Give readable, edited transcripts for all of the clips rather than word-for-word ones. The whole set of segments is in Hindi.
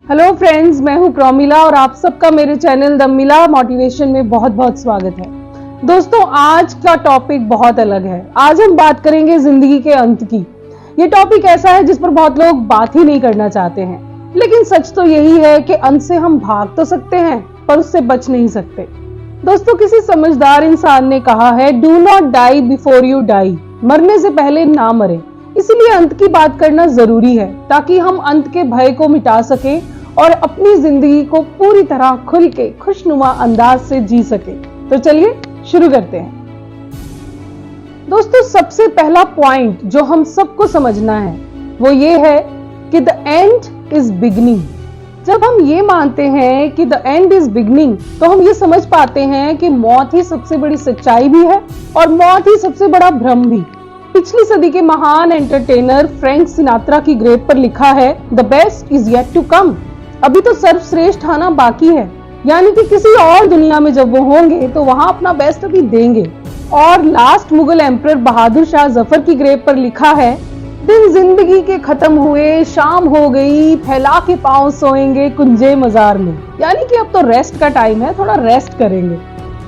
हेलो फ्रेंड्स, मैं हूं प्रोमिला और आप सबका मेरे चैनल द मिला मोटिवेशन में बहुत बहुत स्वागत है। दोस्तों, आज का टॉपिक बहुत अलग है। आज हम बात करेंगे जिंदगी के अंत की। ये टॉपिक ऐसा है जिस पर बहुत लोग बात ही नहीं करना चाहते हैं, लेकिन सच तो यही है कि अंत से हम भाग तो सकते हैं पर उससे बच नहीं सकते। दोस्तों, किसी समझदार इंसान ने कहा है, do not die before you die, मरने से पहले ना मरे। इसलिए अंत की बात करना जरूरी है ताकि हम अंत के भय को मिटा सके और अपनी जिंदगी को पूरी तरह खुल के खुशनुमा अंदाज से जी सके। तो चलिए शुरू करते हैं। दोस्तों, सबसे पहला पॉइंट जो हम सबको समझना है वो ये है कि द एंड इज बिगनिंग। जब हम ये मानते हैं कि द एंड इज बिगनिंग तो हम ये समझ पाते हैं कि मौत ही सबसे बड़ी सच्चाई भी है और मौत ही सबसे बड़ा भ्रम भी। पिछली सदी के महान एंटरटेनर फ्रैंक सिनात्रा की ग्रेव पर लिखा है, the best is yet to come. अभी तो सर्वश्रेष्ठ आना बाकी है, यानी कि किसी और दुनिया में जब वो होंगे तो वहां अपना बेस्ट अभी देंगे। और लास्ट मुगल एम्परर बहादुर शाह जफर की ग्रेव पर लिखा है, दिन जिंदगी के खत्म हुए, शाम हो गई, फैला के पांव सोएंगे कुंजे मजार में। यानी कि अब तो रेस्ट का टाइम है, थोड़ा रेस्ट करेंगे।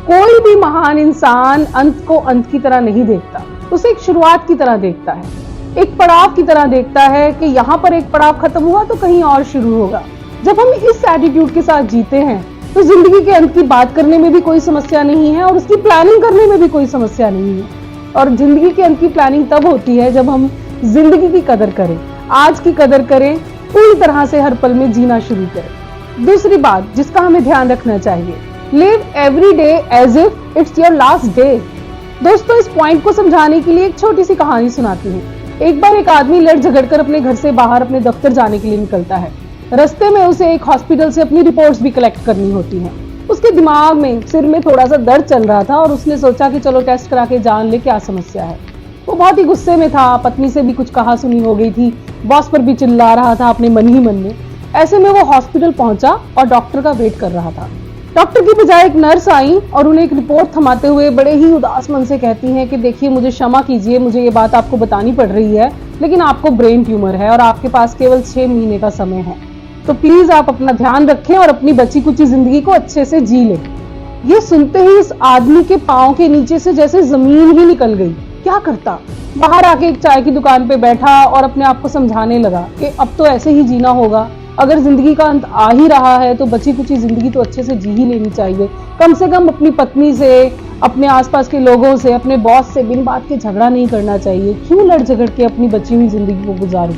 कोई भी महान इंसान अंत को अंत की तरह नहीं देखता, उसे एक शुरुआत की तरह देखता है, एक पड़ाव की तरह देखता है कि यहाँ पर एक पड़ाव खत्म हुआ तो कहीं और शुरू होगा। जब हम इस एटीट्यूड के साथ जीते हैं तो जिंदगी के अंत की बात करने में भी कोई समस्या नहीं है और उसकी प्लानिंग करने में भी कोई समस्या नहीं है। और जिंदगी के अंत की प्लानिंग तब होती है जब हम जिंदगी की कदर करें, आज की कदर करें, पूरी तरह से हर पल में जीना शुरू करें। दूसरी बात जिसका हमें ध्यान रखना चाहिए, live every day as if it's your last day. दोस्तों, इस पॉइंट को समझाने के लिए एक छोटी सी कहानी सुनाती हूँ। एक बार एक आदमी लड़ झगड़कर अपने घर से बाहर अपने दफ्तर जाने के लिए निकलता है। रास्ते में उसे एक हॉस्पिटल से अपनी रिपोर्ट्स भी कलेक्ट करनी होती हैं। उसके दिमाग में, सिर में थोड़ा सा दर्द चल रहा था और उसने सोचा कि चलो टेस्ट करा के जान ले क्या समस्या है। वो बहुत ही गुस्से में था, पत्नी से भी कुछ कहा सुनी हो गई थी, बॉस पर भी चिल्ला रहा था अपने मन ही मन में। ऐसे में वो हॉस्पिटल पहुंचा और डॉक्टर का वेट कर रहा था। डॉक्टर की बजाय एक नर्स आई और उन्हें एक रिपोर्ट थमाते हुए बड़े ही उदास मन से कहती हैं कि देखिए, मुझे क्षमा कीजिए, मुझे ये बात आपको बतानी पड़ रही है, लेकिन आपको ब्रेन ट्यूमर है और आपके पास केवल 6 महीने का समय है, तो प्लीज आप अपना ध्यान रखें और अपनी बची कुची जिंदगी को अच्छे से जी लें। ये सुनते ही इस आदमी के पांव के नीचे से जैसे जमीन ही निकल गई। क्या करता? बाहर आके एक चाय की दुकान पे बैठा और अपने आप को समझाने लगा कि अब तो ऐसे ही जीना होगा। अगर जिंदगी का अंत आ ही रहा है तो बची कुची जिंदगी तो अच्छे से जी ही लेनी चाहिए। कम से कम अपनी पत्नी से, अपने आसपास के लोगों से, अपने बॉस से बिन बात के झगड़ा नहीं करना चाहिए। क्यों लड़ झगड़ के अपनी बची हुई जिंदगी को गुजारूं?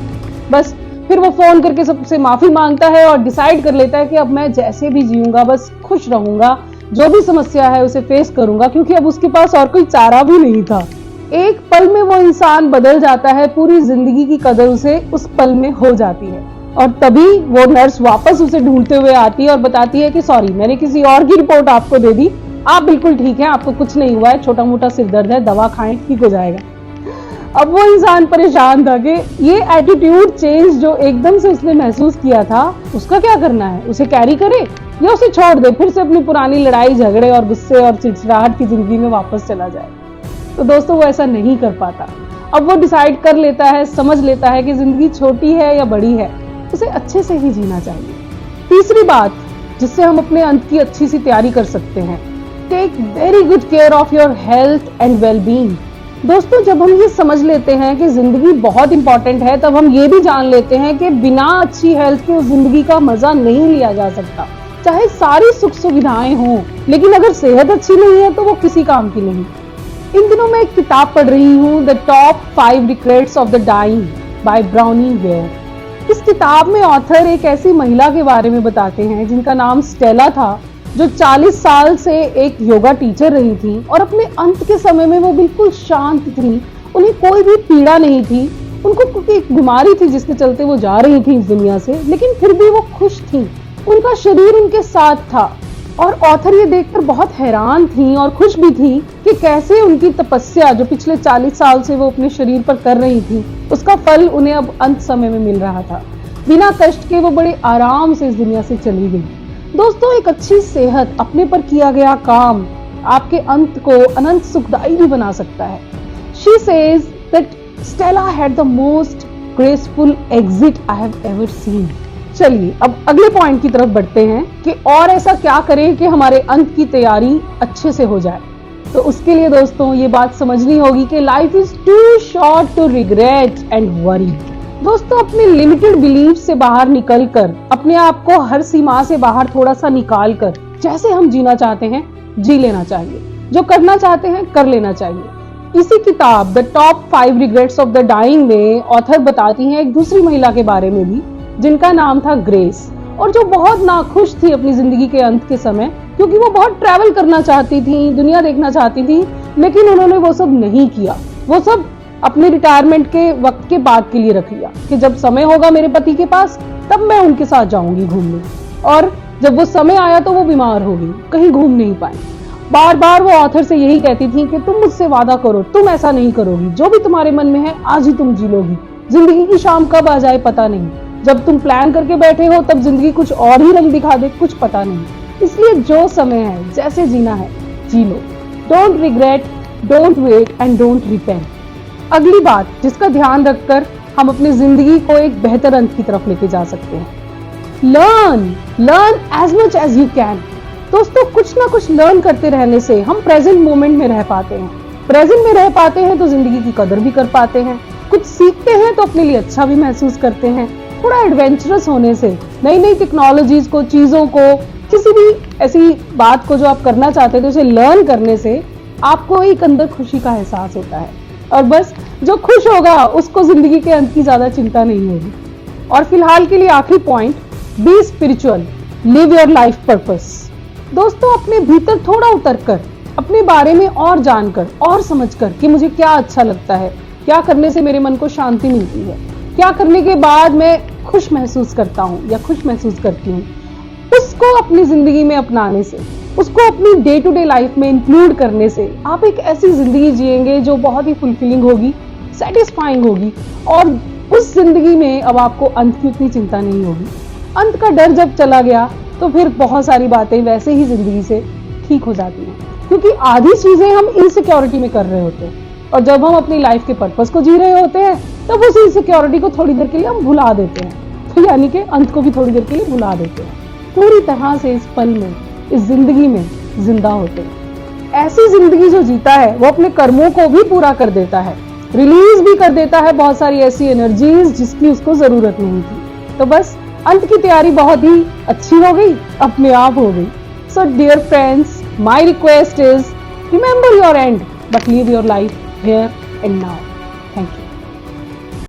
बस फिर वो फोन करके सबसे माफी मांगता है और डिसाइड कर लेता है कि अब मैं जैसे भी जीऊंगा, बस खुश रहूंगा, जो भी समस्या है उसे फेस करूंगा, क्योंकि अब उसके पास और कोई चारा भी नहीं था। एक पल में वो इंसान बदल जाता है, पूरी जिंदगी की कदर उसे उस पल में हो जाती है। और तभी वो नर्स वापस उसे ढूंढते हुए आती है और बताती है कि सॉरी, मैंने किसी और की रिपोर्ट आपको दे दी, आप बिल्कुल ठीक है, आपको कुछ नहीं हुआ है, छोटा मोटा सिर दर्द है, दवा खाएं, ठीक हो जाएगा। अब वो इंसान परेशान था कि ये एटीट्यूड चेंज जो एकदम से उसने महसूस किया था, उसका क्या करना है? उसे कैरी करे या उसे छोड़ दे, फिर से अपनी पुरानी लड़ाई झगड़े और गुस्से और चिड़चिड़ाहट की जिंदगी में वापस चला जाए? तो दोस्तों, वो ऐसा नहीं कर पाता। अब वो डिसाइड कर लेता है, समझ लेता है कि जिंदगी छोटी है या बड़ी है, उसे अच्छे से ही जीना चाहिए। तीसरी बात जिससे हम अपने अंत की अच्छी सी तैयारी कर सकते हैं, take very good care of your health and well being. दोस्तों, जब हम ये समझ लेते हैं कि जिंदगी बहुत इंपॉर्टेंट है, तब हम ये भी जान लेते हैं कि बिना अच्छी हेल्थ के उस जिंदगी का मजा नहीं लिया जा सकता। चाहे सारी सुख सुविधाएं हों, लेकिन अगर सेहत अच्छी नहीं है तो वो किसी काम की नहीं। इन दिनों मैं एक किताब पढ़ रही हूँ, the top 5 regrets of the dying by Bronnie Ware. इस किताब में ऑथर एक ऐसी महिला के बारे में बताते हैं जिनका नाम स्टेला था, जो 40 साल से एक योगा टीचर रही थी और अपने अंत के समय में वो बिल्कुल शांत थी। उन्हें कोई भी पीड़ा नहीं थी। उनको एक बीमारी थी जिसके चलते वो जा रही थी इस दुनिया से, लेकिन फिर भी वो खुश थी। उनका शरीर उनके साथ था और ऑथर ये देखकर बहुत हैरान थी और खुश भी थी कि कैसे उनकी तपस्या जो पिछले 40 साल से वो अपने शरीर पर कर रही थी, उसका फल उन्हें अब अंत समय में मिल रहा था। बिना कष्ट के वो बड़े आराम से इस दुनिया से चली गई। दोस्तों, एक अच्छी सेहत, अपने पर किया गया काम आपके अंत को अनंत सुखदायी भी बना सकता है। She says that Stella had the most graceful exit I have ever seen. चलिए अब अगले पॉइंट की तरफ बढ़ते हैं कि और ऐसा क्या करें कि हमारे अंत की तैयारी अच्छे से हो जाए। तो उसके लिए दोस्तों ये बात समझनी होगी कि life is too short to regret and worry. दोस्तों अपने लिमिटेड बिलीफ से बाहर निकलकर, अपने आप को हर सीमा से बाहर थोड़ा सा निकाल कर जैसे हम जीना चाहते हैं जी लेना चाहिए, जो करना चाहते हैं कर लेना चाहिए। इसी किताब the top 5 regrets of the dying में ऑथर बताती हैं एक दूसरी महिला के बारे में भी, जिनका नाम था ग्रेस, और जो बहुत नाखुश थी अपनी जिंदगी के अंत के समय, क्योंकि वो बहुत ट्रैवल करना चाहती थी, दुनिया देखना चाहती थी, लेकिन उन्होंने वो सब नहीं किया। वो सब अपने रिटायरमेंट के वक्त के बाद के लिए रख लिया कि जब समय होगा मेरे पति के पास तब मैं उनके साथ जाऊंगी घूमने। और जब वो समय आया तो वो बीमार हो गई, कहीं घूम नहीं पाई। बार बार वो ऑथर से यही कहती थी कि तुम मुझसे वादा करो, तुम ऐसा नहीं करोगी, जो भी तुम्हारे मन में है आज ही तुम जी लोगी, जिंदगी की शाम कब आ जाए पता नहीं, जब तुम प्लान करके बैठे हो तब जिंदगी कुछ और ही रंग दिखा दे, कुछ पता नहीं। इसलिए जो समय है, जैसे जीना है जी लो। Don't regret, don't wait and don't repent. अगली बात जिसका ध्यान रखकर हम अपनी जिंदगी को एक बेहतर अंत की तरफ लेके जा सकते हैं, learn as much as you can. दोस्तों कुछ ना कुछ लर्न करते रहने से हम प्रेजेंट मोमेंट में रह पाते हैं। प्रेजेंट में रह पाते हैं तो जिंदगी की कदर भी कर पाते हैं, कुछ सीखते हैं तो अपने लिए अच्छा भी महसूस करते हैं। थोड़ा एडवेंचरस होने से, नई नई टेक्नोलॉजीज को, चीजों को, किसी भी ऐसी बात को जो आप करना चाहते हैं तो उसे लर्न करने से आपको एक अंदर खुशी का एहसास होता है। और बस जो खुश होगा उसको जिंदगी के अंत की ज्यादा चिंता नहीं होगी। और फिलहाल के लिए आखिरी point, B spiritual, live your life purpose. दोस्तों अपने भीतर थोड़ा उतरकर, अपने बारे में और जानकर और समझकर कि मुझे क्या अच्छा लगता है, क्या करने से मेरे मन को शांति मिलती है, क्या करने के बाद मैं खुश महसूस करता हूँ या खुश महसूस करती हूँ, उसको अपनी जिंदगी में अपनाने से, उसको अपनी डे टू डे लाइफ में इंक्लूड करने से आप एक ऐसी जिंदगी जिएंगे जो बहुत ही फुलफिलिंग होगी, सेटिस्फाइंग होगी। और उस जिंदगी में अब आपको अंत की उतनी चिंता नहीं होगी। अंत का डर जब चला गया तो फिर बहुत सारी बातें वैसे ही जिंदगी से ठीक हो जाती हैं, क्योंकि आधी चीजें हम इनसिक्योरिटी में कर रहे होते हैं, और जब हम अपनी लाइफ के पर्पस को जी रहे होते हैं तब उस इनसिक्योरिटी को थोड़ी देर के लिए हम भुला देते हैं, तो यानी कि अंत को भी थोड़ी देर के लिए भुला देते हैं, पूरी तरह से इस पल में, इस जिंदगी में जिंदा होते हैं। ऐसी जिंदगी जो जीता है वो अपने कर्मों को भी पूरा कर देता है, रिलीज भी कर देता है बहुत सारी ऐसी एनर्जीज जिसकी उसको जरूरत नहीं थी। तो बस अंत की तैयारी बहुत ही अच्छी हो गई, अपने आप हो गई। So dear friends, my request is remember your end but live your life here and now.